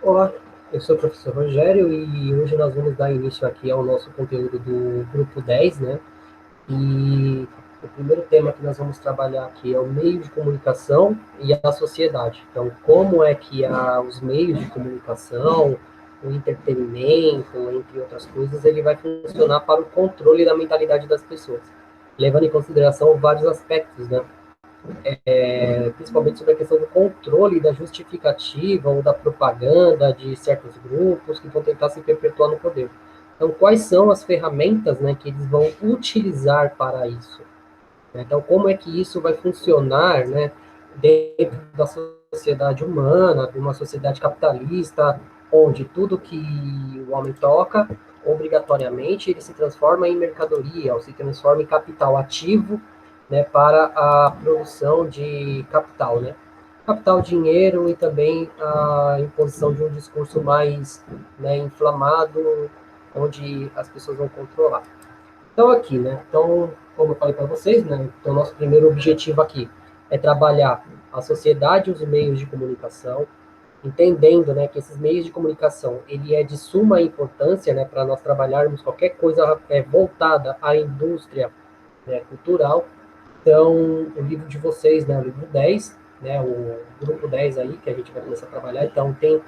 Olá, eu sou o professor Rogério e hoje nós vamos dar início aqui ao nosso conteúdo do grupo 10, né? E o primeiro tema que nós vamos trabalhar aqui é o meio de comunicação e a sociedade. Então, como é que os meios de comunicação, o entretenimento, entre outras coisas, ele vai funcionar para o controle da mentalidade das pessoas, levando em consideração vários aspectos, né? Principalmente sobre a questão do controle da justificativa ou da propaganda de certos grupos que vão tentar se perpetuar no poder. Então, quais são as ferramentas, né, que eles vão utilizar para isso? Então, como é que isso vai funcionar, né, dentro da sociedade humana, de uma sociedade capitalista, onde tudo que o homem toca, obrigatoriamente, ele se transforma em mercadoria, ou se transforma em capital ativo, né, para a produção de capital, né? Capital, dinheiro e também a imposição de um discurso mais, né, inflamado, onde as pessoas vão controlar. Então, aqui, né? Então, como eu falei para vocês, né? Então, nosso primeiro objetivo aqui é trabalhar a sociedade e os meios de comunicação, entendendo, né, que esses meios de comunicação, ele é de suma importância, né, para nós trabalharmos qualquer coisa voltada à indústria, né, cultural. Então, o livro de vocês, né, o livro 10, né, o grupo 10 aí, que a gente vai começar a trabalhar, então tem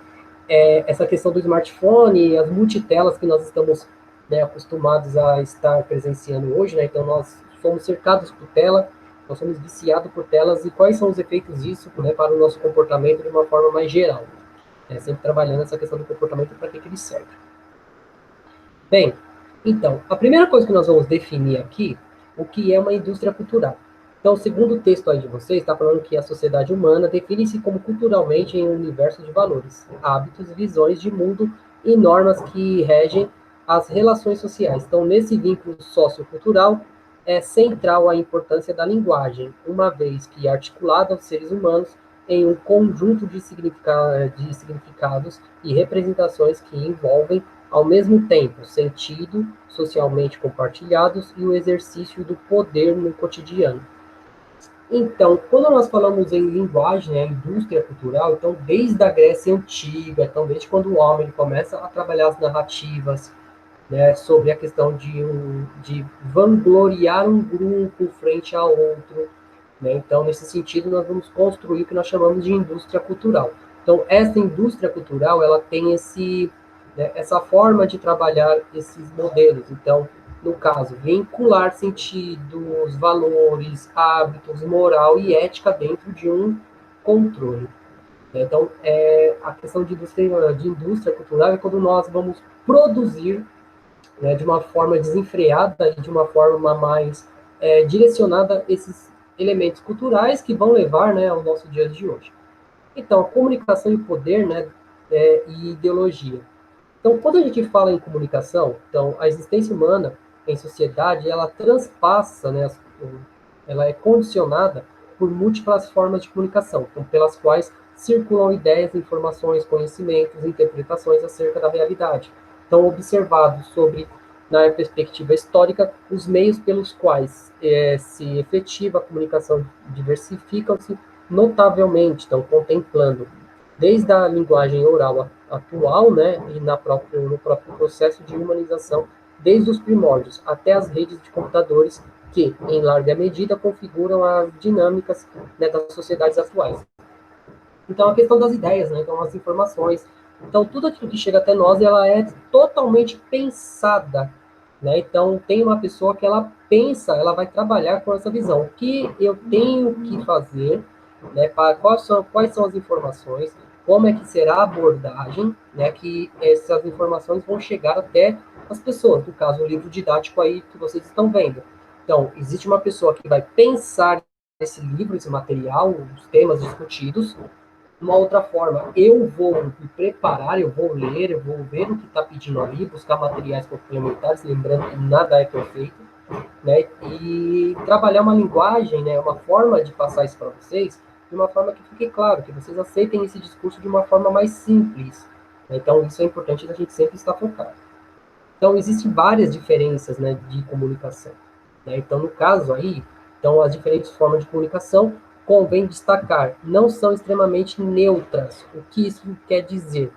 essa questão do smartphone, as multitelas que nós estamos, né, acostumados a estar presenciando hoje, né? Então nós somos cercados por tela, nós somos viciados por telas e quais são os efeitos disso, né, para o nosso comportamento de uma forma mais geral. Sempre trabalhando essa questão do comportamento para que ele serve. Bem, então, a primeira coisa que nós vamos definir aqui, o que é uma indústria cultural. Então, segundo o texto aí de vocês, está falando que a sociedade humana define-se como culturalmente em um universo de valores, hábitos, visões de mundo e normas que regem as relações sociais. Então, nesse vínculo sociocultural, é central a importância da linguagem, uma vez que articulada aos seres humanos em um conjunto de significados e representações que envolvem ao mesmo tempo, sentido socialmente compartilhados e o exercício do poder no cotidiano. Então, quando nós falamos em linguagem, né, indústria cultural, então desde a Grécia Antiga, então desde quando o homem começa a trabalhar as narrativas, né, sobre a questão de vangloriar um grupo frente a outro, né, então nesse sentido nós vamos construir o que nós chamamos de indústria cultural. Então essa indústria cultural ela tem né, essa forma de trabalhar esses modelos. Então no caso vincular sentidos, valores, hábitos, moral e ética dentro de um controle. Então, a questão de indústria cultural é quando nós vamos produzir, né, de uma forma desenfreada e de uma forma mais direcionada esses elementos culturais que vão levar, né, ao nosso dia de hoje. Então, comunicação e poder, né, e ideologia. Então, quando a gente fala em comunicação, então a existência humana em sociedade, ela transpassa, né, ela é condicionada por múltiplas formas de comunicação, então, pelas quais circulam ideias, informações, conhecimentos, interpretações acerca da realidade. Então, observado sobre, na perspectiva histórica, os meios pelos quais se efetiva a comunicação diversificam-se notavelmente, então, contemplando desde a linguagem oral atual, né, e no próprio processo de humanização, desde os primórdios até as redes de computadores, que, em larga medida, configuram as dinâmicas, né, das sociedades atuais. Então, a questão das ideias, né, então, as informações. Então, tudo aquilo que chega até nós, ela é totalmente pensada, né? Então, tem uma pessoa que ela pensa, ela vai trabalhar com essa visão. O que eu tenho que fazer, né, para, quais são as informações, como é que será a abordagem, né, que essas informações vão chegar até as pessoas. No caso, o livro didático aí que vocês estão vendo. Então, existe uma pessoa que vai pensar esse livro, esse material, os temas discutidos. Uma outra forma, eu vou me preparar, eu vou ler, eu vou ver o que está pedindo ali, buscar materiais complementares, lembrando que nada é perfeito, né? E trabalhar uma linguagem, né? Uma forma de passar isso para vocês, de uma forma que fique claro, que vocês aceitem esse discurso de uma forma mais simples. Né? Então, isso é importante da gente sempre estar focado. Então, existem várias diferenças, né, de comunicação. Né? Então, no caso aí, então, as diferentes formas de comunicação, convém destacar, não são extremamente neutras. O que isso quer dizer?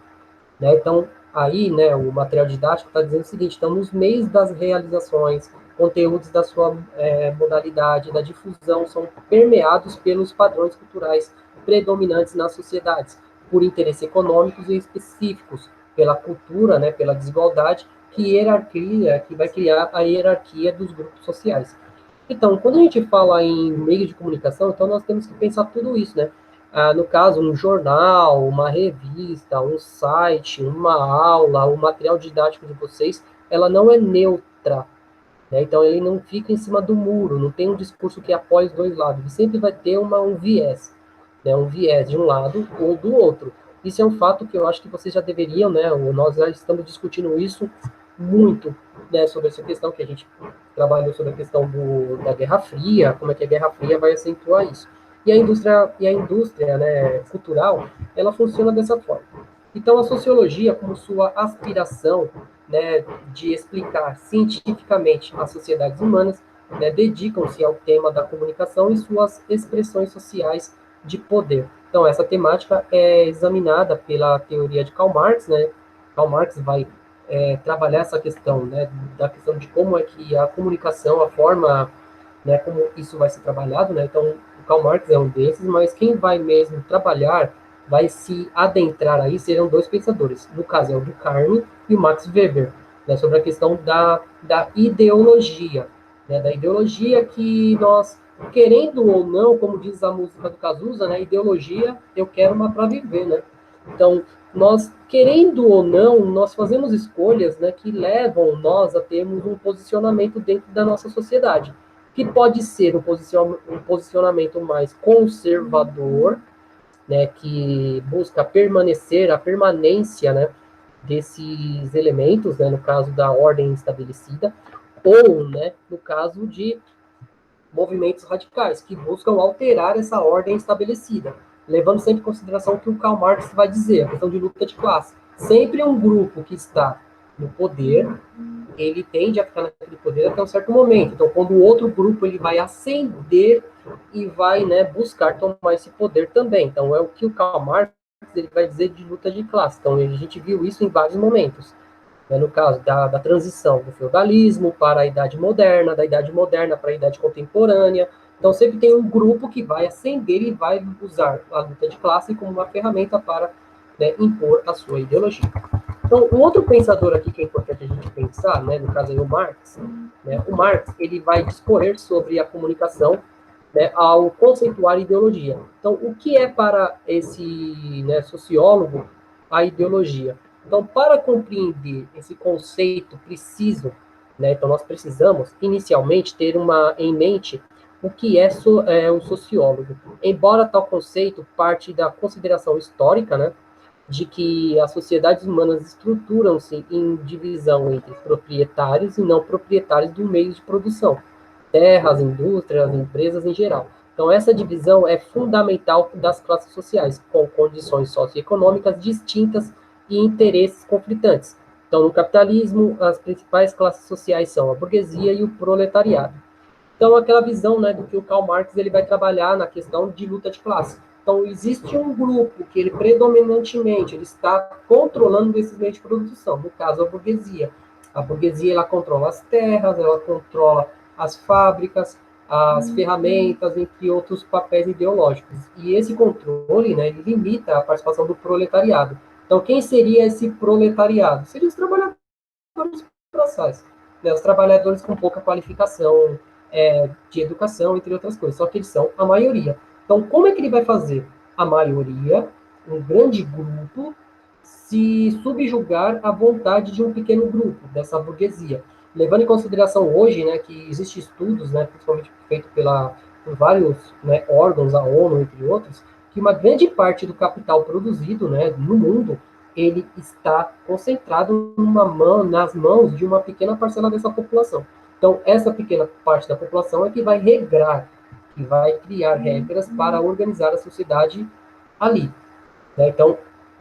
né? Então, aí, né, o material didático está dizendo o seguinte: então, nos meios das realizações, conteúdos da sua modalidade, da difusão, são permeados pelos padrões culturais predominantes nas sociedades, por interesses econômicos e específicos, pela cultura, né, pela desigualdade, que vai criar a hierarquia dos grupos sociais. Então, quando a gente fala em meio de comunicação, então nós temos que pensar tudo isso, né? No caso, um jornal, uma revista, um site, uma aula, o material didático de vocês, ela não é neutra, né? Então, ele não fica em cima do muro, não tem um discurso que apoia os dois lados, ele sempre vai ter um viés, né? Um viés de um lado ou do outro. Isso é um fato que eu acho que vocês já deveriam, né? Nós já estamos discutindo isso muito, né? Sobre essa questão que a gente trabalhou sobre a questão da Guerra Fria, como é que a Guerra Fria vai acentuar isso. E a indústria, né, cultural, ela funciona dessa forma. Então, a sociologia, como sua aspiração, né, de explicar cientificamente as sociedades humanas, né, dedicam-se ao tema da comunicação e suas expressões sociais de poder. Então, essa temática é examinada pela teoria de Karl Marx, né? Karl Marx vai trabalhar essa questão, né, da questão de como é que a comunicação, a forma, né, como isso vai ser trabalhado, né? Então, o Karl Marx é um desses, mas quem vai mesmo trabalhar, vai se adentrar aí, serão dois pensadores. No caso, é o Durkheim e o Max Weber, né, sobre a questão da ideologia, né, da ideologia que nós, querendo ou não, como diz a música do Cazuza, né, ideologia, eu quero uma para viver, né? Então, nós, querendo ou não, nós fazemos escolhas, né, que levam nós a termos um posicionamento dentro da nossa sociedade, que pode ser um posicionamento mais conservador, né, que busca permanecer, a permanência, né, desses elementos, né, no caso da ordem estabelecida, ou, né, no caso de movimentos radicais, que buscam alterar essa ordem estabelecida, levando sempre em consideração o que o Karl Marx vai dizer, a questão de luta de classe. Sempre um grupo que está no poder, ele tende a ficar naquele poder até um certo momento. Então, quando o outro grupo ele vai ascender e vai, né, buscar tomar esse poder também. Então, é o que o Karl Marx ele vai dizer de luta de classe. Então, a gente viu isso em vários momentos, né, no caso da transição do feudalismo para a Idade Moderna, da Idade Moderna para a Idade Contemporânea. Então, sempre tem um grupo que vai ascender e vai usar a luta de classe como uma ferramenta para, né, impor a sua ideologia. Então, um outro pensador aqui que é importante a gente pensar, né, no caso aí o Marx, né, o Marx ele vai discorrer sobre a comunicação, né, ao conceituar ideologia. Então, o que é para esse, né, sociólogo a ideologia? Então, para compreender esse conceito preciso, né, então nós precisamos inicialmente ter em mente o que é o sociólogo. Embora tal conceito parte da consideração histórica, né, de que as sociedades humanas estruturam-se em divisão entre proprietários e não proprietários do meio de produção, terras, indústrias, empresas em geral. Então, essa divisão é fundamental das classes sociais, com condições socioeconômicas distintas e interesses conflitantes. Então, no capitalismo, as principais classes sociais são a burguesia e o proletariado. Então, aquela visão, né, do que o Karl Marx ele vai trabalhar na questão de luta de classe. Então, existe um grupo que ele predominantemente ele está controlando esses meios de produção, no caso, a burguesia. A burguesia ela controla as terras, ela controla as fábricas, as ferramentas, entre outros papéis ideológicos. E esse controle, né, ele limita a participação do proletariado. Então, quem seria esse proletariado? Seriam os trabalhadores braçais, né, os trabalhadores com pouca qualificação, de educação, entre outras coisas. Só que eles são a maioria. Então, como é que ele vai fazer? A maioria, um grande grupo, se subjugar à vontade de um pequeno grupo, dessa burguesia. Levando em consideração hoje, né, que existem estudos, né, principalmente feito por vários, né, órgãos, a ONU, entre outros, que uma grande parte do capital produzido, né, no mundo, ele está concentrado nas mãos de uma pequena parcela dessa população. Então, essa pequena parte da população é que vai regrar, que vai criar regras para organizar a sociedade ali, né? Então,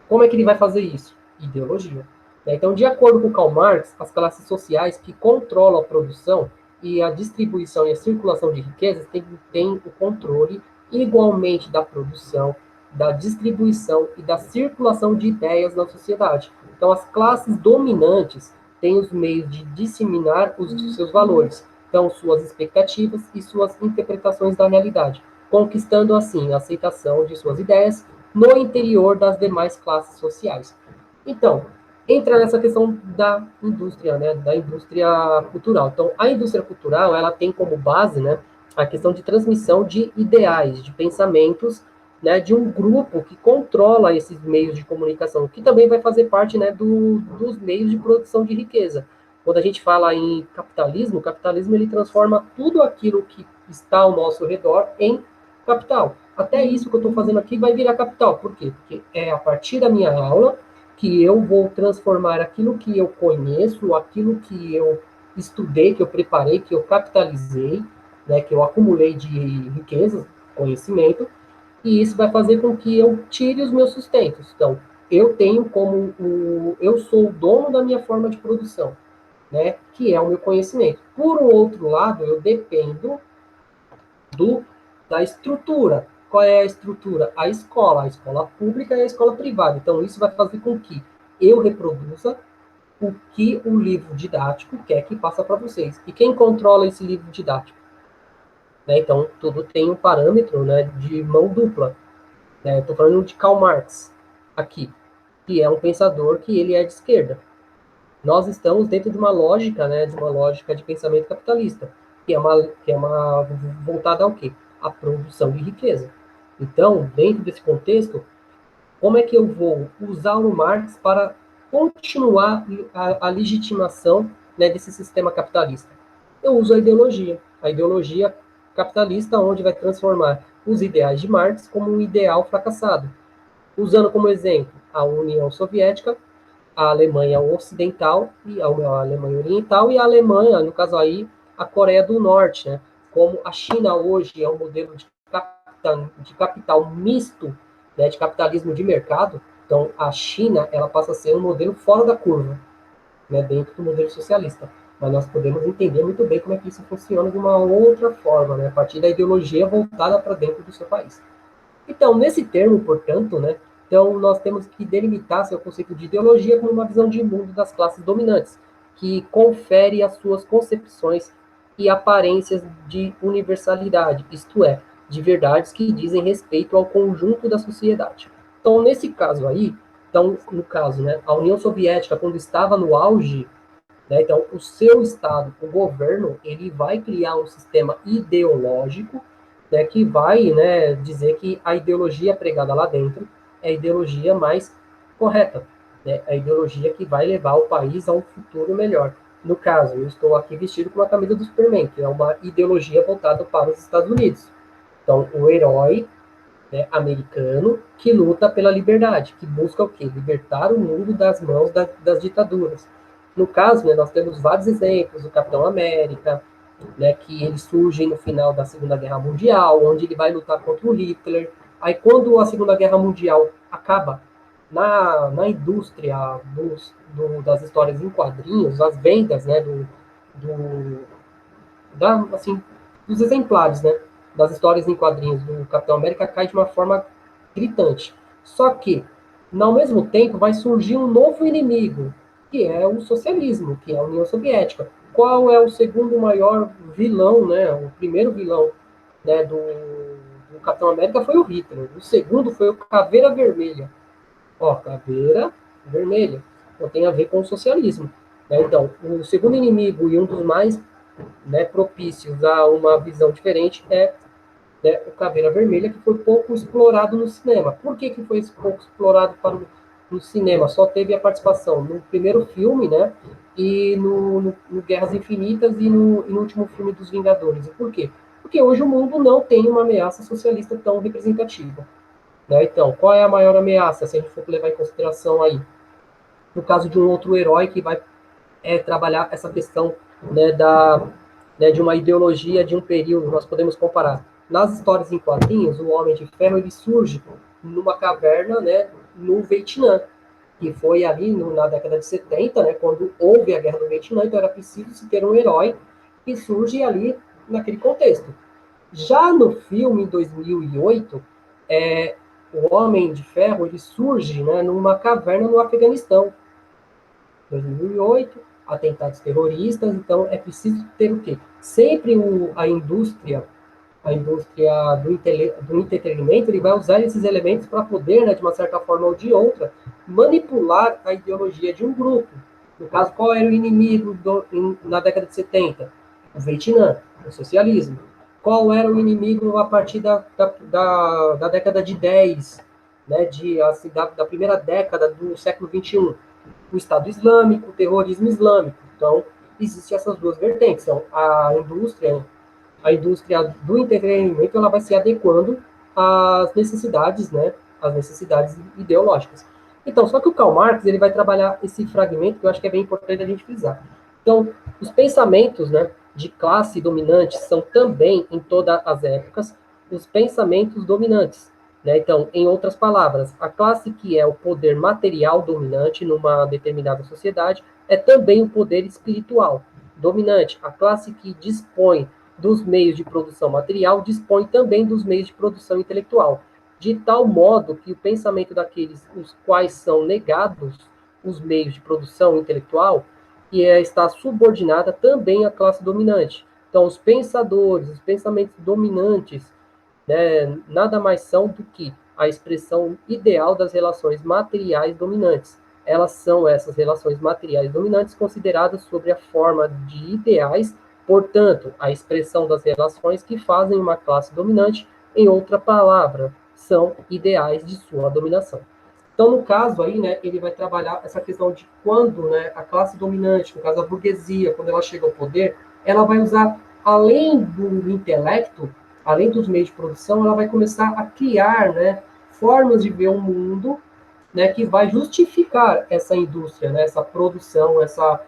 como é que ele vai fazer isso? Ideologia, né? Então, de acordo com Karl Marx, as classes sociais que controlam a produção e a distribuição e a circulação de riquezas têm o controle igualmente da produção, da distribuição e da circulação de ideias na sociedade. Então, as classes dominantes têm os meios de disseminar os seus valores, então, suas expectativas e suas interpretações da realidade, conquistando, assim, a aceitação de suas ideias no interior das demais classes sociais. Então, entra nessa questão da indústria, né, da indústria cultural. Então, a indústria cultural, ela tem como base, né, a questão de transmissão de ideais, de pensamentos, né, de um grupo que controla esses meios de comunicação, que também vai fazer parte, né, dos meios de produção de riqueza. Quando a gente fala em capitalismo, o capitalismo ele transforma tudo aquilo que está ao nosso redor em capital. Até isso que eu estou fazendo aqui vai virar capital. Por quê? Porque é a partir da minha aula que eu vou transformar aquilo que eu conheço, aquilo que eu estudei, que eu preparei, que eu capitalizei, né, que eu acumulei de riqueza, conhecimento, e isso vai fazer com que eu tire os meus sustentos. Então, eu tenho eu sou o dono da minha forma de produção, né, que é o meu conhecimento. Por um outro lado, eu dependo do da estrutura. Qual é a estrutura? A escola pública e a escola privada. Então, isso vai fazer com que eu reproduza o que o livro didático quer que passa para vocês. E quem controla esse livro didático? Né? Então, tudo tem um parâmetro, né, de mão dupla. Né? Estou falando de Karl Marx aqui, que é um pensador que ele é de esquerda. Nós estamos dentro de uma lógica, né, de uma lógica de pensamento capitalista, que é uma voltada ao quê? À produção de riqueza. Então, dentro desse contexto, como é que eu vou usar o Marx para continuar a legitimação, né, desse sistema capitalista? Eu uso a ideologia capitalista, onde vai transformar os ideais de Marx como um ideal fracassado. Usando como exemplo a União Soviética, a Alemanha Ocidental e a Alemanha Oriental e a Alemanha, no caso aí, a Coreia do Norte, né? Como a China hoje é um modelo de capital misto, né, de capitalismo de mercado, então a China ela passa a ser um modelo fora da curva, né, dentro do modelo socialista. Mas nós podemos entender muito bem como é que isso funciona de uma outra forma, né, a partir da ideologia voltada para dentro do seu país. Então, nesse termo, portanto, né, então nós temos que delimitar seu conceito de ideologia como uma visão de mundo das classes dominantes, que confere às suas concepções e aparências de universalidade, isto é, de verdades que dizem respeito ao conjunto da sociedade. Então, nesse caso aí, então, no caso, né, a União Soviética, quando estava no auge, né, então, o seu Estado, o governo, ele vai criar um sistema ideológico, né, que vai, né, dizer que a ideologia pregada lá dentro é a ideologia mais correta, né, a ideologia que vai levar o país a um futuro melhor. No caso, eu estou aqui vestido com a camisa do Superman, que é uma ideologia voltada para os Estados Unidos. Então, o herói, né, americano que luta pela liberdade, que busca o quê? Libertar o mundo das mãos das ditaduras. No caso, né, nós temos vários exemplos, o Capitão América, né, que ele surge no final da Segunda Guerra Mundial, onde ele vai lutar contra o Hitler. Aí, quando a Segunda Guerra Mundial acaba, na indústria das histórias em quadrinhos, as vendas, né, do, assim, dos exemplares, né, das histórias em quadrinhos do Capitão América cai de uma forma gritante. Só que, ao mesmo tempo, vai surgir um novo inimigo, que é o socialismo, que é a União Soviética. Qual é o segundo maior vilão, né? O primeiro vilão, né, do Capitão América foi o Hitler. O segundo foi o Caveira Vermelha. Ó, Caveira Vermelha. Então tem a ver com o socialismo. Né? Então, o segundo inimigo e um dos mais, né, propícios a uma visão diferente é, né, o Caveira Vermelha, que foi pouco explorado no cinema. Por que foi pouco explorado no cinema? Só teve a participação no primeiro filme, né, e no Guerras Infinitas e no último filme dos Vingadores. E por quê? Porque hoje o mundo não tem uma ameaça socialista tão representativa. Né? Então, qual é a maior ameaça, se a gente for levar em consideração aí? No caso de um outro herói que vai trabalhar essa questão, né, de uma ideologia de um período, nós podemos comparar. Nas histórias em quadrinhos, o Homem de Ferro ele surge numa caverna, né, no Vietnã, que foi ali na década de 70, né, quando houve a Guerra do Vietnã, então era preciso se ter um herói que surge ali naquele contexto. Já no filme, em 2008, o Homem de Ferro ele surge, né, numa caverna no Afeganistão, 2008, atentados terroristas, então é preciso ter o quê? Sempre a indústria do entretenimento, ele vai usar esses elementos para poder, né, de uma certa forma ou de outra, manipular a ideologia de um grupo. No caso, qual era o inimigo na década de 70? O Vietnã, o socialismo. Qual era o inimigo a partir da década de 10, né, assim, da primeira década do século 21? O Estado Islâmico, o terrorismo islâmico. Então, existem essas duas vertentes. Então, a indústria do entretenimento ela vai se adequando às necessidades, né, às necessidades ideológicas. Então, só que o Karl Marx ele vai trabalhar esse fragmento que eu acho que é bem importante a gente frisar. Então, os pensamentos, né, de classe dominante são também, em todas as épocas, os pensamentos dominantes. Né? Então, em outras palavras, a classe que é o poder material dominante numa determinada sociedade é também o poder espiritual dominante. A classe que dispõe dos meios de produção material dispõe também dos meios de produção intelectual, de tal modo que o pensamento daqueles os quais são negados os meios de produção intelectual está subordinada também à classe dominante. Então, os pensadores, os pensamentos dominantes, né, nada mais são do que a expressão ideal das relações materiais dominantes. Elas são essas relações materiais dominantes consideradas sob a forma de ideais, portanto, a expressão das relações que fazem uma classe dominante, em outra palavra, são ideais de sua dominação. Então, no caso aí, né, ele vai trabalhar essa questão de quando, né, a classe dominante, no caso a burguesia, quando ela chega ao poder, ela vai usar, além do intelecto, além dos meios de produção, ela vai começar a criar, né, formas de ver o mundo, né, que vai justificar essa indústria, né, essa produção, essa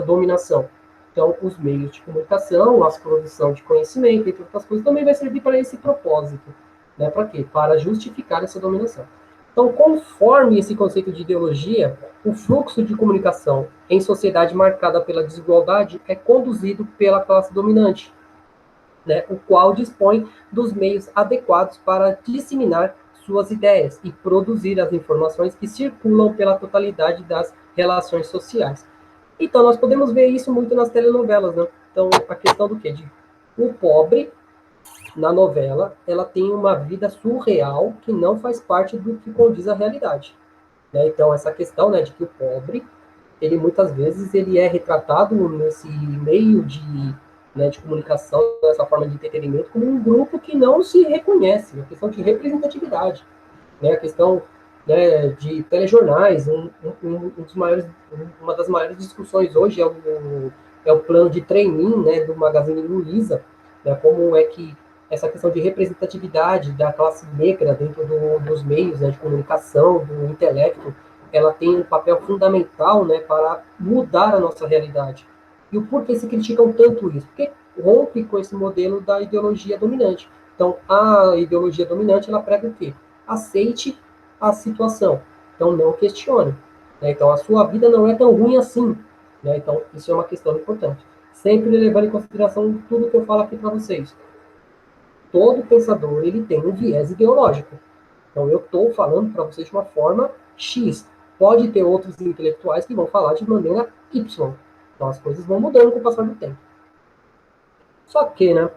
dominação. Então, os meios de comunicação, a produção de conhecimento, entre outras coisas, também vai servir para esse propósito. Né, para quê? Para justificar essa dominação. Então, conforme esse conceito de ideologia, o fluxo de comunicação em sociedade marcada pela desigualdade é conduzido pela classe dominante, né, o qual dispõe dos meios adequados para disseminar suas ideias e produzir as informações que circulam pela totalidade das relações sociais. Então, nós podemos ver isso muito nas telenovelas, né? Então, a questão do quê? O pobre, na novela, ela tem uma vida surreal que não faz parte do que condiz à realidade. Né? Então, essa questão, né, de que o pobre, ele muitas vezes ele é retratado nesse meio né, de comunicação, dessa forma de entretenimento, como um grupo que não se reconhece, a questão de representatividade, né, a questão, né, de telejornais, uma das maiores discussões hoje é o plano de training, né, do Magazine Luiza, né, como é que essa questão de representatividade da classe negra dentro dos meios, né, de comunicação, do intelecto, ela tem um papel fundamental, né, para mudar a nossa realidade. E o porquê se criticam tanto isso? Porque rompe com esse modelo da ideologia dominante. Então, a ideologia dominante, ela prega o quê? Aceite a situação. Então, não questione. Né? Então, a sua vida não é tão ruim assim. Né? Então, isso é uma questão importante. Sempre levando em consideração tudo que eu falo aqui para vocês. Todo pensador, ele tem um viés ideológico. Então, eu estou falando para vocês de uma forma X. Pode ter outros intelectuais que vão falar de maneira Y. Então, as coisas vão mudando com o passar do tempo. Só que, né,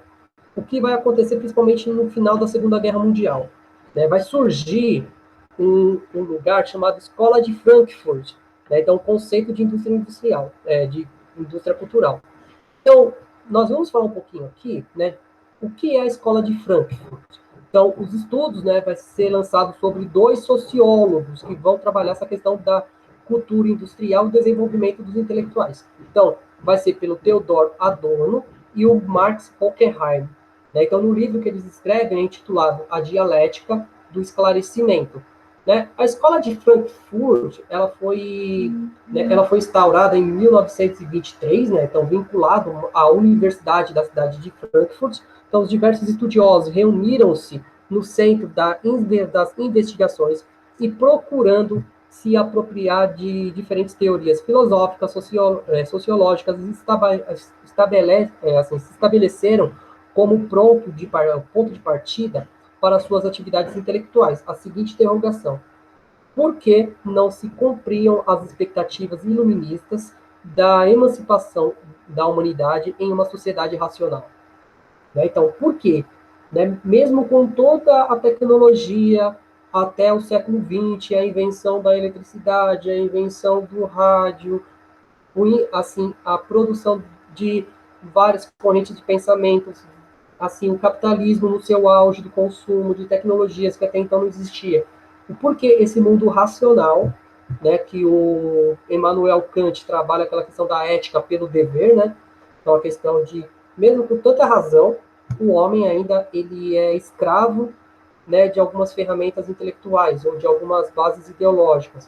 o que vai acontecer principalmente no final da Segunda Guerra Mundial? Né, vai surgir um lugar chamado Escola de Frankfurt. Né, então, um conceito de indústria industrial, de indústria cultural. Então, nós vamos falar um pouquinho aqui, né, o que é a Escola de Frankfurt. Então, os estudos, né, vai ser lançado sobre 2 sociólogos que vão trabalhar essa questão da cultura industrial e desenvolvimento dos intelectuais. Então, vai ser pelo Theodor Adorno e o Marx Horkheim. Né? Então, no livro que eles escrevem, é intitulado A Dialética do Esclarecimento. Né? A Escola de Frankfurt, ela foi instaurada em 1923, né? Então, vinculado à Universidade da cidade de Frankfurt. Então, os diversos estudiosos reuniram-se no centro das investigações e procurando se apropriar de diferentes teorias filosóficas, sociológicas, e se estabeleceram como ponto de partida para suas atividades intelectuais. A seguinte interrogação: porque não se cumpriam as expectativas iluministas da emancipação da humanidade em uma sociedade racional. Né? Então, por quê? Né? Mesmo com toda a tecnologia, até o século XX, a invenção da eletricidade, a invenção do rádio, assim, a produção de várias correntes de pensamentos, assim, o capitalismo no seu auge do consumo de tecnologias que até então não existia. E por que esse mundo racional, né, que o Immanuel Kant trabalha aquela questão da ética pelo dever, né? Então a questão de, mesmo com tanta razão, o homem ainda ele é escravo, né, de algumas ferramentas intelectuais ou de algumas base ideológica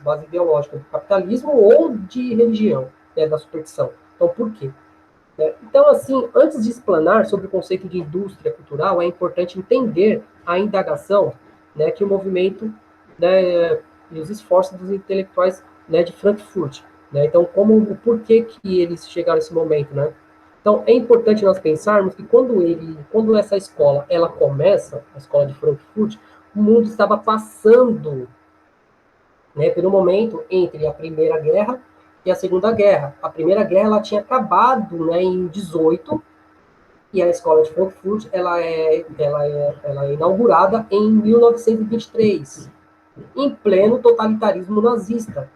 do capitalismo ou de religião, né, da superstição. Então, por quê? Então, assim, antes de explanar sobre o conceito de indústria cultural, é importante entender a indagação, né, que o movimento, né, e os esforços dos intelectuais, né, de Frankfurt. Né? Então, o porquê que eles chegaram a esse momento, né? Então, é importante nós pensarmos que quando essa escola, ela começa, a escola de Frankfurt, o mundo estava passando, né, pelo momento entre a Primeira Guerra e a Segunda Guerra. A Primeira Guerra ela tinha acabado, né, em 18, e a escola de Frankfurt ela é inaugurada em 1923, em pleno totalitarismo nazista,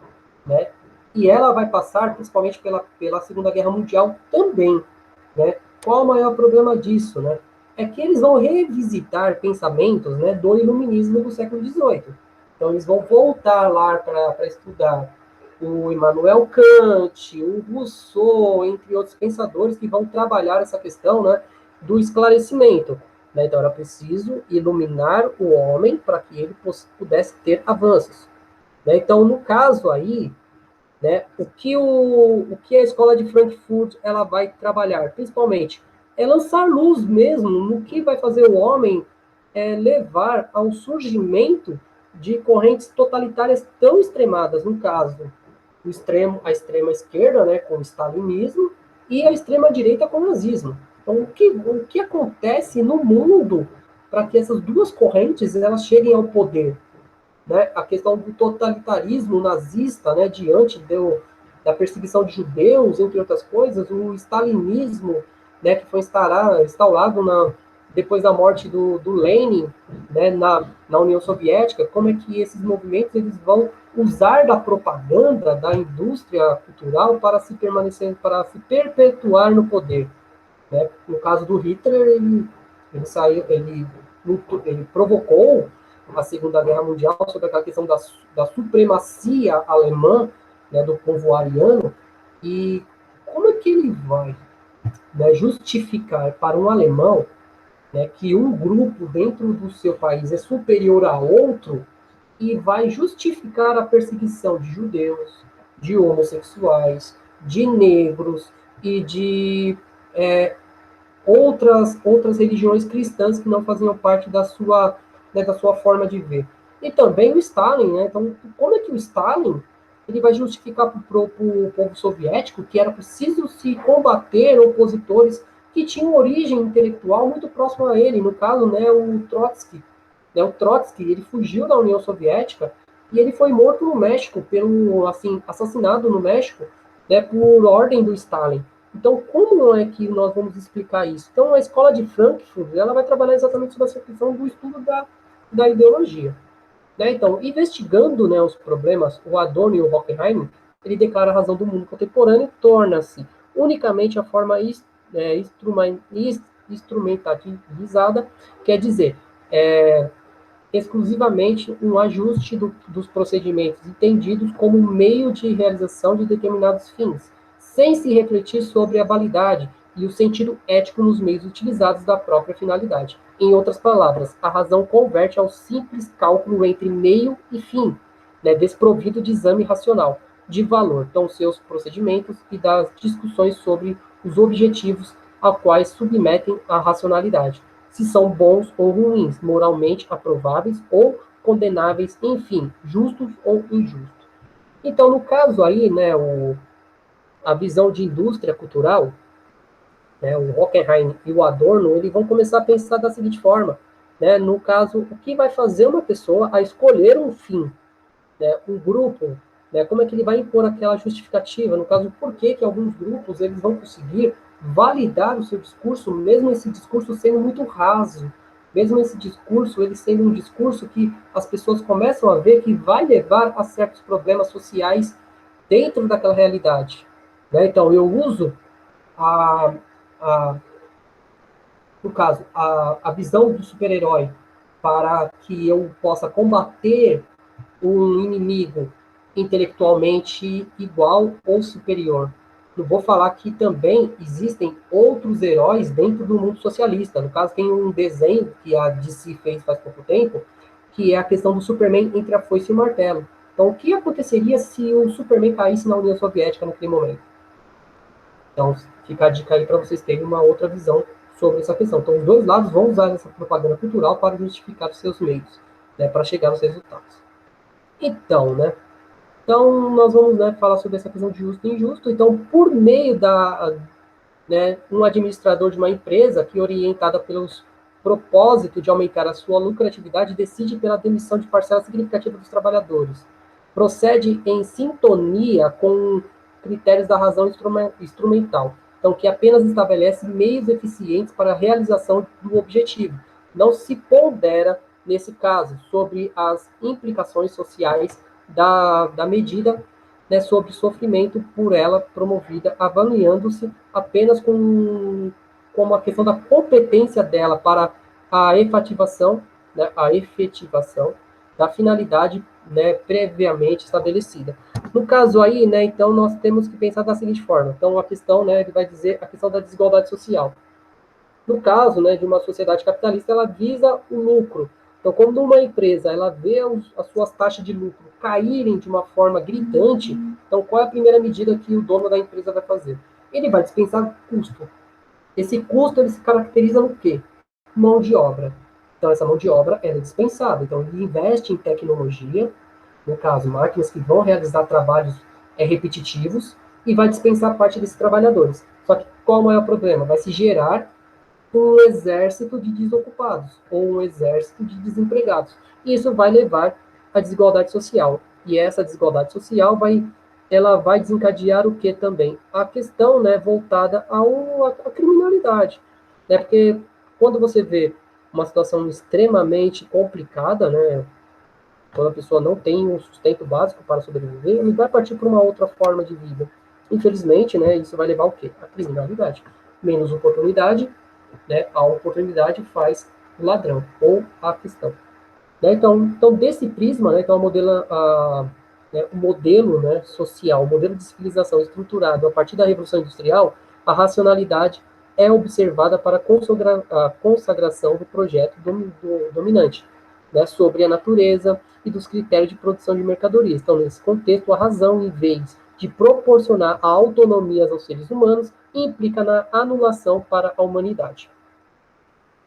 né? E ela vai passar principalmente pela Segunda Guerra Mundial também, né? Qual o maior problema disso, né? É que eles vão revisitar pensamentos, né, do iluminismo do século XVIII. Então, eles vão voltar lá para estudar o Immanuel Kant, o Rousseau, entre outros pensadores que vão trabalhar essa questão, né, do esclarecimento. Né? Então, era preciso iluminar o homem para que ele pudesse ter avanços. Né? Então, no caso aí, né, o que a escola de Frankfurt ela vai trabalhar, principalmente, é lançar luz mesmo no que vai fazer o homem levar ao surgimento de correntes totalitárias tão extremadas, no caso, a extrema esquerda, né, com o stalinismo, e a extrema direita com o nazismo. Então, o que acontece no mundo para que essas duas correntes elas cheguem ao poder? Né? A questão do totalitarismo nazista, né, diante da perseguição de judeus, entre outras coisas, o stalinismo, né, que foi instaurado depois da morte do Lenin, né, na União Soviética, como é que esses movimentos eles vão usar da propaganda, da indústria cultural para se perpetuar no poder. Né? No caso do Hitler, ele provocou a Segunda Guerra Mundial sobre aquela questão da supremacia alemã, né, do povo ariano, e como é que ele vai, né, justificar para um alemão, né, que um grupo dentro do seu país é superior a outro e vai justificar a perseguição de judeus, de homossexuais, de negros e de outras religiões cristãs que não faziam parte né, da sua forma de ver. E também o Stalin, né? Então, como é que o Stalin ele vai justificar para o povo soviético que era preciso se combater opositores que tinham origem intelectual muito próxima a ele, no caso, né, o Trotsky. Né, o Trotsky, ele fugiu da União Soviética e ele foi morto no México, assim, assassinado no México, né, por ordem do Stalin. Então, como é que nós vamos explicar isso? Então, a escola de Frankfurt, ela vai trabalhar exatamente sobre essa questão do estudo da ideologia. Né? Então, investigando, né, os problemas, o Adorno e o Horkheim, ele declara a razão do mundo contemporâneo torna-se unicamente a forma instrumentalizada, quer dizer, exclusivamente um ajuste dos procedimentos entendidos como meio de realização de determinados fins, sem se refletir sobre a validade e o sentido ético nos meios utilizados da própria finalidade. Em outras palavras, a razão converte ao simples cálculo entre meio e fim, né, desprovido de exame racional, de valor, então seus procedimentos e das discussões sobre os objetivos a quais submetem a racionalidade, se são bons ou ruins, moralmente aprováveis ou condenáveis, enfim, justos ou injustos. Então, no caso aí, né, a visão de indústria cultural, né, o Hockenheim e o Adorno, eles vão começar a pensar da seguinte forma, né, no caso, o que vai fazer uma pessoa a escolher um fim, né, um grupo, né, como é que ele vai impor aquela justificativa, no caso, por que que alguns grupos eles vão conseguir validar o seu discurso, mesmo esse discurso sendo muito raso, mesmo esse discurso ele sendo um discurso que as pessoas começam a ver que vai levar a certos problemas sociais dentro daquela realidade. Né? Então, eu uso a, a no caso, a visão do super-herói para que eu possa combater um inimigo intelectualmente igual ou superior. Não vou falar que também existem outros heróis dentro do mundo socialista. No caso, tem um desenho que a DC fez faz pouco tempo, que é a questão do Superman entre a foice e o martelo. Então, o que aconteceria se o Superman caísse na União Soviética naquele momento? Então, fica a dica aí para vocês terem uma outra visão sobre essa questão. Então, os dois lados vão usar essa propaganda cultural para justificar os seus meios, né, para chegar aos resultados. Então, né, então, nós vamos, né, falar sobre essa questão de justo e injusto. Então, por meio né, um administrador de uma empresa que, orientada pelos propósito de aumentar a sua lucratividade, decide pela demissão de parcela significativa dos trabalhadores. Procede em sintonia com critérios da razão instrumental. Então, que apenas estabelece meios eficientes para a realização do objetivo. Não se pondera, nesse caso, sobre as implicações sociais da medida, né, sobre sofrimento por ela promovida, avaliando-se apenas como a questão da competência dela para a efetivação, né, a efetivação da finalidade, né, previamente estabelecida. No caso aí, né, então nós temos que pensar da seguinte forma. Então a questão, né, ele vai dizer a questão da desigualdade social. No caso, né, de uma sociedade capitalista, ela visa o lucro. Então, quando uma empresa ela vê as suas taxas de lucro caírem de uma forma gritante, então qual é a primeira medida que o dono da empresa vai fazer? Ele vai dispensar custo. Esse custo ele se caracteriza no quê? Mão de obra. Então, essa mão de obra ela é dispensada. Então, ele investe em tecnologia, no caso, máquinas que vão realizar trabalhos repetitivos, e vai dispensar parte desses trabalhadores. Só que qual é o problema? Vai se gerar um exército de desocupados ou um exército de desempregados. E isso vai levar à desigualdade social. E essa desigualdade social ela vai desencadear o que também? A questão, né, voltada à criminalidade. Né? Porque quando você vê uma situação extremamente complicada, né, quando a pessoa não tem um sustento básico para sobreviver, ele vai partir para uma outra forma de vida. Infelizmente, né, isso vai levar o quê? A criminalidade. Menos oportunidade, né, a oportunidade faz o ladrão, ou a questão. Né, então, desse prisma, né, então, né, o modelo, né, social, o modelo de civilização estruturado a partir da Revolução Industrial, a racionalidade é observada para a consagração do projeto dominante, né, sobre a natureza e dos critérios de produção de mercadorias. Então, nesse contexto, a razão, em vez de proporcionar a autonomia aos seres humanos, implica na anulação para a humanidade.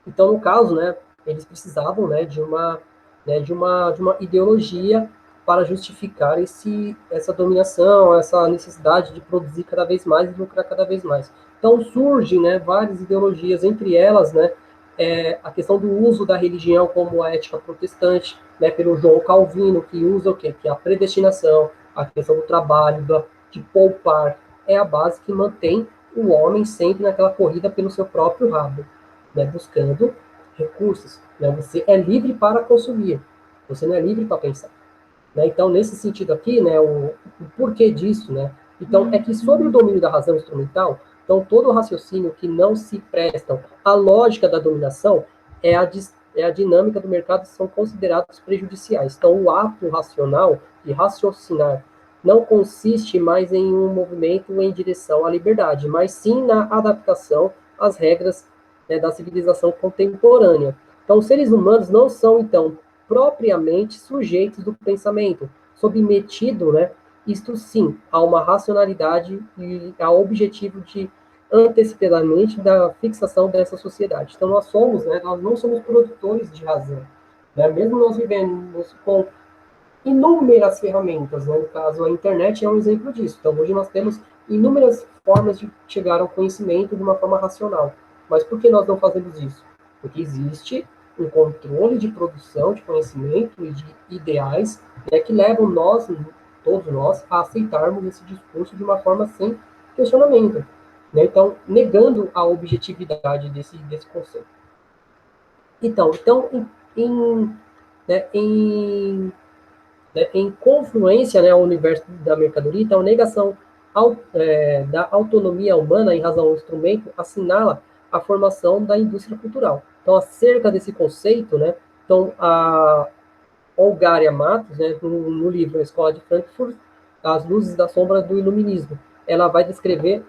Então, no caso, né, eles precisavam, né, de uma ideologia para justificar essa dominação, essa necessidade de produzir cada vez mais e lucrar cada vez mais. Então surgem, né, várias ideologias, entre elas, né, a questão do uso da religião como a ética protestante, né, pelo João Calvino, que usa o quê? Que é a predestinação, a questão do trabalho, de poupar, é a base que mantém o homem sempre naquela corrida pelo seu próprio rabo, né, buscando recursos. Né? Você é livre para consumir, você não é livre para pensar. Né? Então, nesse sentido aqui, né, o porquê disso, né? Então, é que sobre o domínio da razão instrumental, então todo o raciocínio que não se prestam à lógica da dominação é a dinâmica do mercado são considerados prejudiciais. Então, o ato racional de raciocinar não consiste mais em um movimento em direção à liberdade, mas sim na adaptação às regras, né, da civilização contemporânea. Então, os seres humanos não são, então, propriamente sujeitos do pensamento, submetido, né, isto sim, a uma racionalidade e ao objetivo de antecipadamente da fixação dessa sociedade. Então nós não somos produtores de razão, né? Mesmo nós vivemos com inúmeras ferramentas, né? No caso a internet é um exemplo disso. Então hoje nós temos inúmeras formas de chegar ao conhecimento de uma forma racional. Mas por que nós não fazemos isso? Porque existe um controle de produção de conhecimento e de ideais, né, que levam nós, todos nós, a aceitarmos esse discurso de uma forma sem questionamento, né? Então, negando a objetividade desse conceito. Então em, né, em confluência, né, ao universo da mercadoria, então, a negação da autonomia humana em razão ao instrumento assinala a formação da indústria cultural. Então, acerca desse conceito, né, então, a Olgária Matos, né, no livro A Escola de Frankfurt, As Luzes da Sombra do Iluminismo, ela vai descrever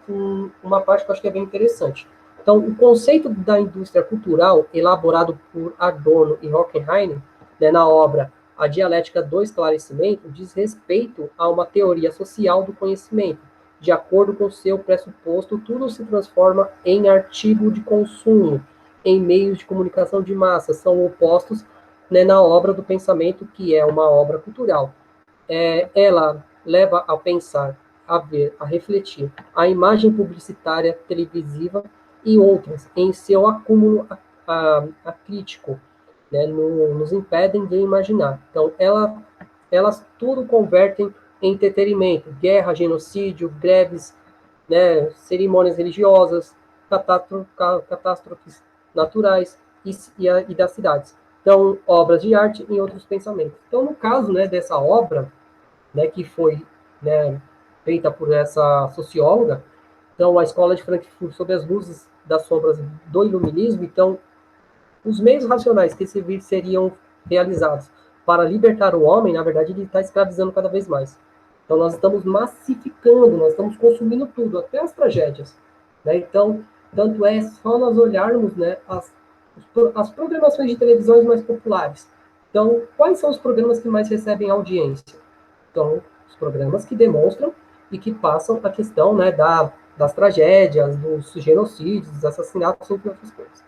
uma parte que eu acho que é bem interessante. Então, o conceito da indústria cultural, elaborado por Adorno e Horkheimer, né, na obra A Dialética do Esclarecimento, diz respeito a uma teoria social do conhecimento. De acordo com seu pressuposto, tudo se transforma em artigo de consumo, em meios de comunicação de massa, são opostos, né, na obra do pensamento, que é uma obra cultural. Ela leva a pensar, a ver, a refletir a imagem publicitária, televisiva e outras em seu acúmulo crítico, né, nos impedem de imaginar. Então, elas tudo convertem em entretenimento, guerra, genocídio, greves, né, cerimônias religiosas, catástrofes naturais e das cidades. Então, obras de arte e outros pensamentos. Então, no caso, né, dessa obra, né, que foi, né, feita por essa socióloga, então, a Escola de Frankfurt sob as luzes das sombras do iluminismo, então, os meios racionais que seriam realizados para libertar o homem, na verdade, ele está escravizando cada vez mais. Então, nós estamos massificando, nós estamos consumindo tudo, até as tragédias. Né? Então, tanto é só nós olharmos, né, as programações de televisões mais populares. Então, quais são os programas que mais recebem audiência? Então, os programas que demonstram e que passam a questão, né, das tragédias, dos genocídios, dos assassinatos, entre outras coisas.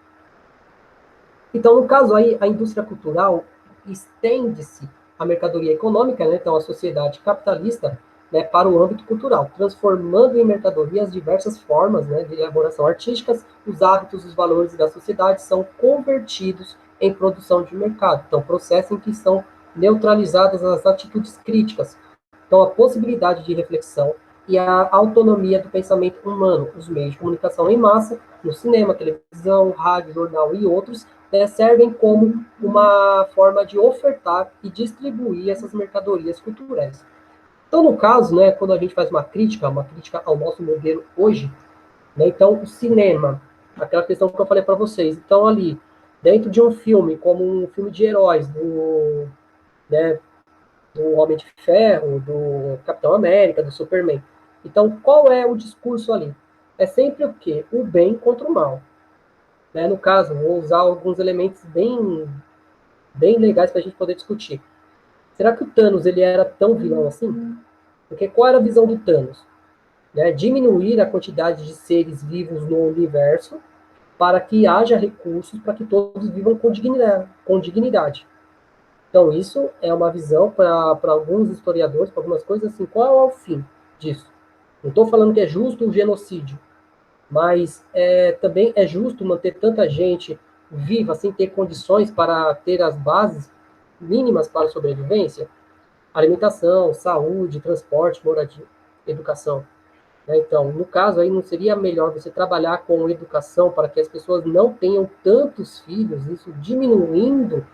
Então, no caso aí, a indústria cultural estende-se à mercadoria econômica, né, então a sociedade capitalista, né, para o âmbito cultural, transformando em mercadoria as diversas formas, né, de elaboração artísticas, os hábitos, os valores da sociedade são convertidos em produção de mercado. Então, processo em que são neutralizadas as atitudes críticas. Então, a possibilidade de reflexão e a autonomia do pensamento humano, os meios de comunicação em massa, no cinema, televisão, rádio, jornal e outros, né, servem como uma forma de ofertar e distribuir essas mercadorias culturais. Então, no caso, né, quando a gente faz uma crítica ao nosso modelo hoje, né, então o cinema, aquela questão que eu falei para vocês, então ali, dentro de um filme, como um filme de heróis, né, do Homem de Ferro, do Capitão América, do Superman. Então, qual é o discurso ali? É sempre o quê? O bem contra o mal. Né? No caso, vou usar alguns elementos bem legais para a gente poder discutir. Será que o Thanos ele era tão vilão assim? Porque qual era a visão do Thanos? Né? Diminuir a quantidade de seres vivos no universo para que haja recursos para que todos vivam com dignidade. Então, isso é uma visão para alguns historiadores, para algumas coisas assim. Qual é o fim disso? Não estou falando que é justo o genocídio, mas também é justo manter tanta gente viva sem ter condições para ter as bases mínimas para a sobrevivência? Alimentação, saúde, transporte, moradia, educação. Né? Então, no caso aí, não seria melhor você trabalhar com educação para que as pessoas não tenham tantos filhos, isso diminuindo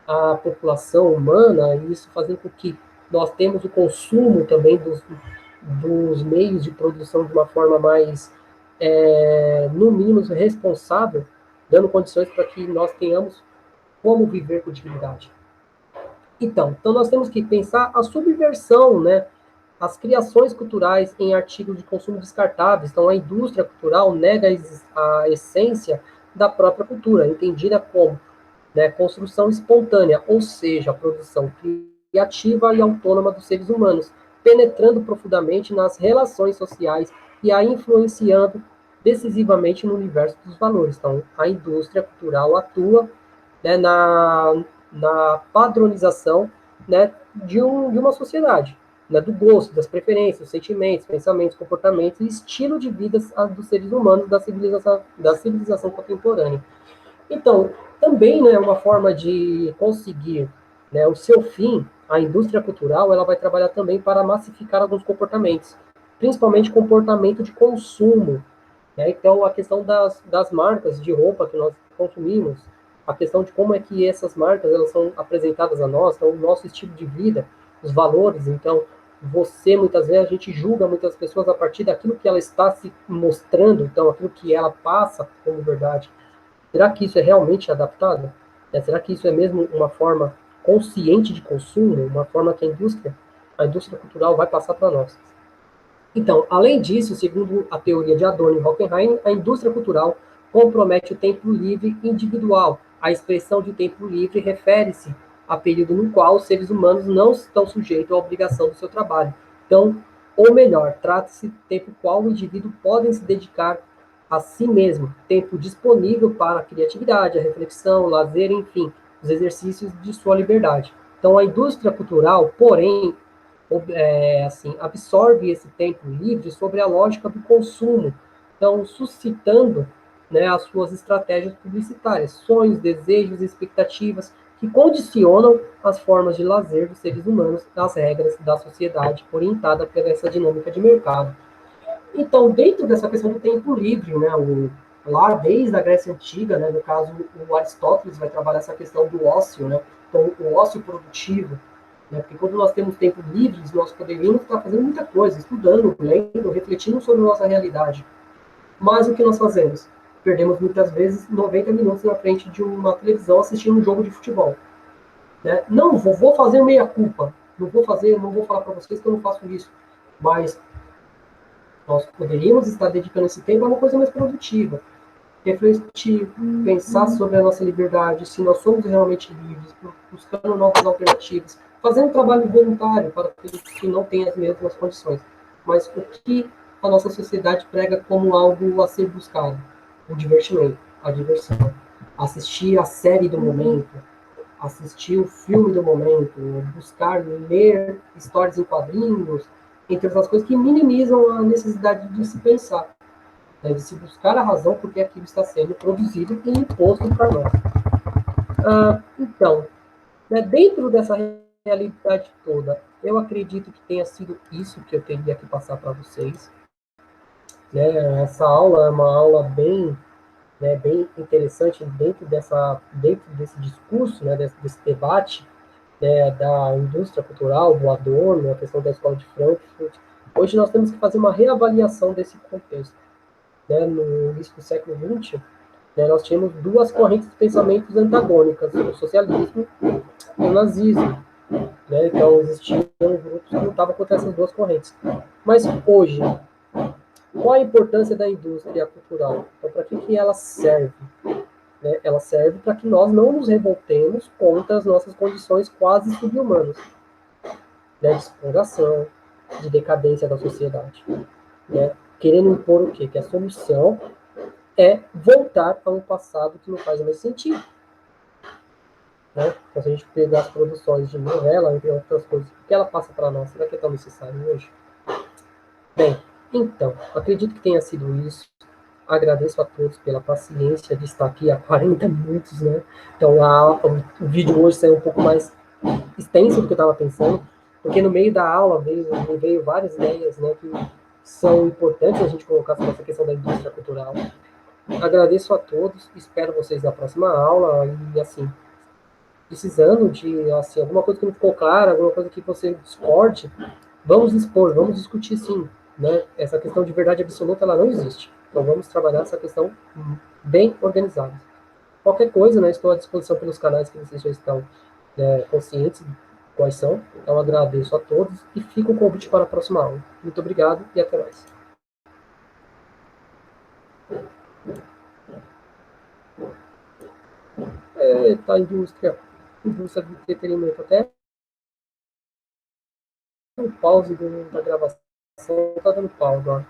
a população humana, e isso fazendo com que nós temos o consumo também dos meios de produção de uma forma mais, no mínimo, responsável, dando condições para que nós tenhamos como viver com dignidade. Então nós temos que pensar a subversão, né? As criações culturais em artigos de consumo descartáveis. Então, a indústria cultural nega a essência da própria cultura, entendida como, né, construção espontânea, ou seja, a produção criativa e autônoma dos seres humanos, penetrando profundamente nas relações sociais e a influenciando decisivamente no universo dos valores. Então, a indústria cultural atua, né, na padronização, né, de uma sociedade, né, do gosto, das preferências, dos sentimentos, pensamentos, comportamentos e estilo de vida dos seres humanos da civilização contemporânea. Então, também, né, uma forma de conseguir, né, o seu fim, a indústria cultural, ela vai trabalhar também para massificar alguns comportamentos, principalmente comportamento de consumo, né? Então, a questão das marcas de roupa que nós consumimos, a questão de como é que essas marcas elas são apresentadas a nós, então, o nosso estilo de vida, os valores. Então, você, muitas vezes, a gente julga muitas pessoas a partir daquilo que ela está se mostrando, então, aquilo que ela passa como verdade. Será que isso é realmente adaptado? Será que isso é mesmo uma forma consciente de consumo, uma forma que a indústria cultural vai passar para nós? Então, além disso, segundo a teoria de Adorno e Hockenheim, a indústria cultural compromete o tempo livre individual. A expressão de tempo livre refere-se a período no qual os seres humanos não estão sujeitos à obrigação do seu trabalho. Então, ou melhor, trata-se de tempo qual o indivíduo pode se dedicar a si mesmo, tempo disponível para a criatividade, a reflexão, o lazer, enfim, os exercícios de sua liberdade. Então, a indústria cultural, porém, assim, absorve esse tempo livre sobre a lógica do consumo, então suscitando, né, as suas estratégias publicitárias, sonhos, desejos, expectativas que condicionam as formas de lazer dos seres humanos às regras da sociedade orientada por essa dinâmica de mercado. Então, dentro dessa questão do tempo livre, né, lá desde a Grécia Antiga, né, no caso, o Aristóteles vai trabalhar essa questão do ócio, né, então, o ócio produtivo, né, porque quando nós temos tempo livre, nós poderíamos estar fazendo muita coisa, estudando, lendo, refletindo sobre a nossa realidade. Mas o que nós fazemos? Perdemos muitas vezes 90 minutos na frente de uma televisão assistindo um jogo de futebol. Né? Não, vou fazer meia-culpa, não vou falar para vocês que eu não faço isso, mas nós poderíamos estar dedicando esse tempo a uma coisa mais produtiva, refletir, pensar sobre a nossa liberdade, se nós somos realmente livres, buscando novas alternativas, fazendo trabalho voluntário para aqueles que não têm as mesmas condições. Mas o que a nossa sociedade prega como algo a ser buscado? O divertimento, a diversão. Assistir a série do momento, assistir o filme do momento, buscar ler histórias em quadrinhos, entre outras coisas que minimizam a necessidade de se pensar, né, de se buscar a razão porque aquilo está sendo produzido e imposto para nós. Então, né, dentro dessa realidade toda, eu acredito que tenha sido isso que eu teria que passar para vocês. Né? Essa aula é uma aula bem, né, bem interessante dentro desse discurso, né, desse debate, né, da indústria cultural, do Adorno, a questão da escola de Frankfurt. Hoje nós temos que fazer uma reavaliação desse contexto. Né? No início do século XX, né, nós tínhamos duas correntes de pensamentos antagônicas, o socialismo e o nazismo. Né? Então, existiam grupos que lutavam contra essas duas correntes. Mas hoje, qual a importância da indústria cultural? Então, para que ela serve? Né? Ela serve para que nós não nos revoltemos contra as nossas condições quase subhumanas, né? De exploração, de decadência da sociedade. Né? Querendo impor o quê? Que a solução é voltar a um passado que não faz mais sentido. Né? Então, se a gente pegar as produções de novela, entre outras coisas, o que ela passa para nós, será que é tão necessário hoje? Bem, então, acredito que tenha sido isso. Agradeço a todos pela paciência de estar aqui há 40 minutos, né? Então, o vídeo hoje saiu um pouco mais extenso do que eu estava pensando, porque no meio da aula veio várias ideias, né, que são importantes a gente colocar sobre essa questão da indústria cultural. Agradeço a todos, espero vocês na próxima aula e, assim, precisando de, assim, alguma coisa que não ficou clara, alguma coisa que você discorde, vamos expor, vamos discutir sim, né? Essa questão de verdade absoluta, ela não existe. Então vamos trabalhar essa questão bem organizada. Qualquer coisa, né, estou à disposição pelos canais que vocês já estão, né, conscientes quais são. Então agradeço a todos e fico o convite para a próxima aula. Muito obrigado e até mais. Eita, indústria do entretenimento, até o pause da gravação está dando pau agora.